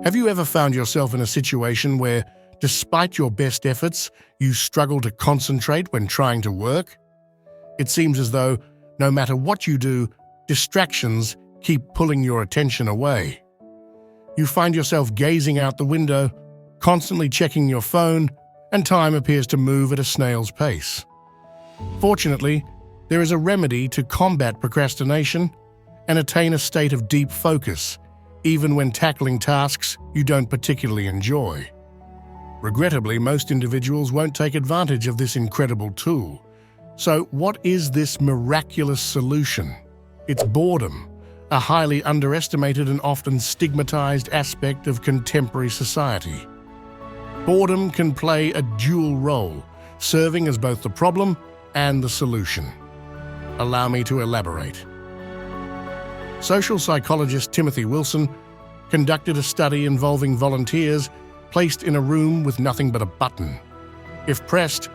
Have you ever found yourself in a situation where, despite your best efforts, you struggle to concentrate when trying to work? It seems as though, no matter what you do, distractions keep pulling your attention away. You find yourself gazing out the window, constantly checking your phone, and time appears to move at a snail's pace. Fortunately, there is a remedy to combat procrastination and attain a state of deep focus, even when tackling tasks you don't particularly enjoy. Regrettably, most individuals won't take advantage of this incredible tool. So what is this miraculous solution? It's boredom, a highly underestimated and often stigmatized aspect of contemporary society. Boredom can play a dual role, serving as both the problem and the solution. Allow me to elaborate. Social psychologist Timothy Wilson conducted a study involving volunteers placed in a room with nothing but a button. If pressed,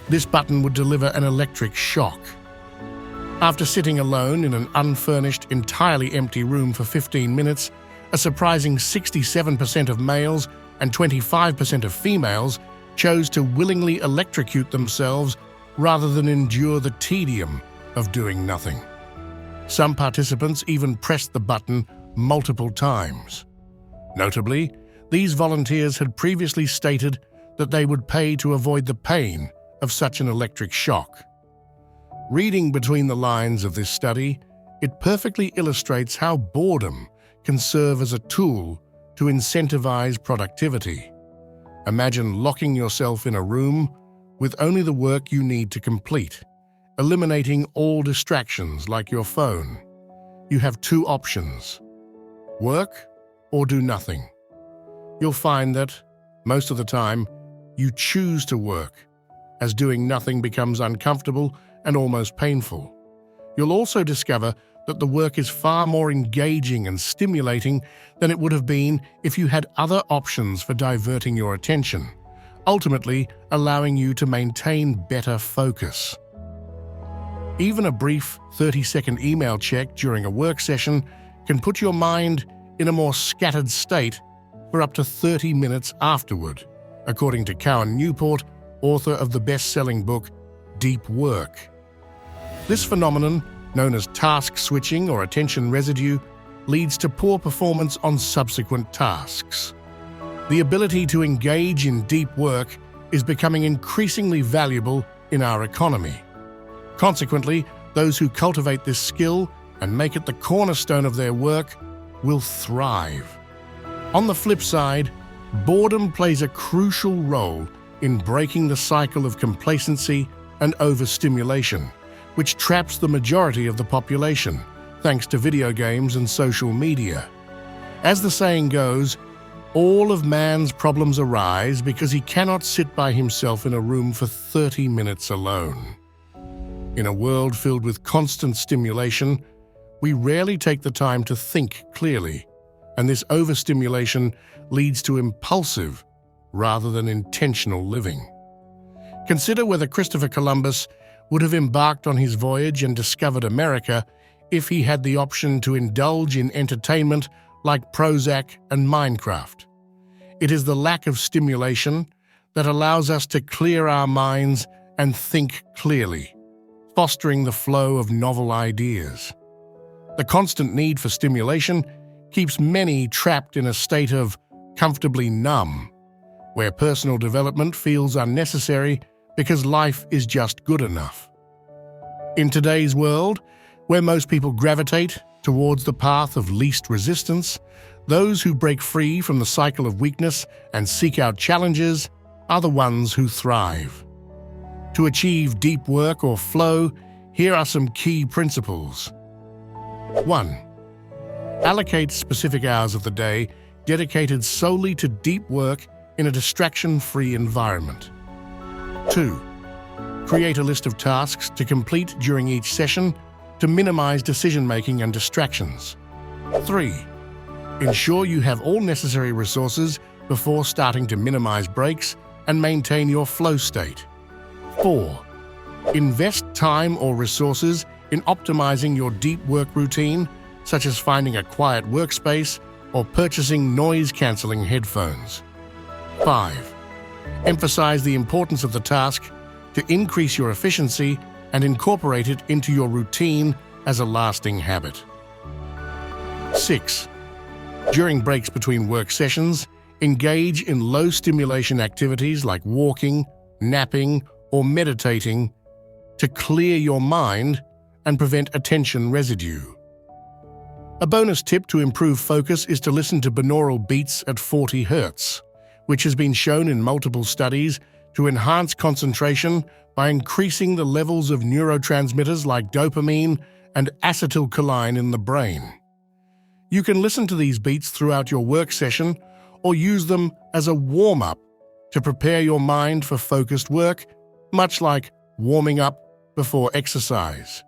this button would deliver an electric shock. After sitting alone in an unfurnished, entirely empty room for 15 minutes, a surprising 67% of males and 25% of females chose to willingly electrocute themselves rather than endure the tedium of doing nothing. Some participants even pressed the button multiple times. Notably, these volunteers had previously stated that they would pay to avoid the pain of such an electric shock. Reading between the lines of this study, it perfectly illustrates how boredom can serve as a tool to incentivize productivity. Imagine locking yourself in a room with only the work you need to complete, eliminating all distractions like your phone. You have two options: work or do nothing. You'll find that, most of the time, you choose to work, as doing nothing becomes uncomfortable and almost painful. You'll also discover that the work is far more engaging and stimulating than it would have been if you had other options for diverting your attention, ultimately allowing you to maintain better focus. Even a brief 30-second email check during a work session can put your mind in a more scattered state for up to 30 minutes afterward, according to Cowan Newport, author of the best-selling book Deep Work. This phenomenon, known as task switching or attention residue, leads to poor performance on subsequent tasks. The ability to engage in deep work is becoming increasingly valuable in our economy. Consequently, those who cultivate this skill and make it the cornerstone of their work will thrive. On the flip side, boredom plays a crucial role in breaking the cycle of complacency and overstimulation, which traps the majority of the population, thanks to video games and social media. As the saying goes, all of man's problems arise because he cannot sit by himself in a room for 30 minutes alone. In a world filled with constant stimulation, we rarely take the time to think clearly, and this overstimulation leads to impulsive rather than intentional living. Consider whether Christopher Columbus would have embarked on his voyage and discovered America if he had the option to indulge in entertainment like Prozac and Minecraft. It is the lack of stimulation that allows us to clear our minds and think clearly, fostering the flow of novel ideas. The constant need for stimulation keeps many trapped in a state of comfortably numb, where personal development feels unnecessary because life is just good enough. In today's world, where most people gravitate towards the path of least resistance, those who break free from the cycle of weakness and seek out challenges are the ones who thrive. To achieve deep work or flow, here are some key principles. 1. Allocate specific hours of the day dedicated solely to deep work in a distraction-free environment. 2. Create a list of tasks to complete during each session to minimize decision-making and distractions. 3. Ensure you have all necessary resources before starting to minimize breaks and maintain your flow state. 4. Invest time or resources in optimizing your deep work routine, such as finding a quiet workspace or purchasing noise-cancelling headphones. 5. Emphasize the importance of the task to increase your efficiency and incorporate it into your routine as a lasting habit. 6. During breaks between work sessions, engage in low-stimulation activities like walking, napping, or meditating to clear your mind and prevent attention residue. A bonus tip to improve focus is to listen to binaural beats at 40 Hz, which has been shown in multiple studies to enhance concentration by increasing the levels of neurotransmitters like dopamine and acetylcholine in the brain. You can listen to these beats throughout your work session or use them as a warm-up to prepare your mind for focused work, much like warming up before exercise.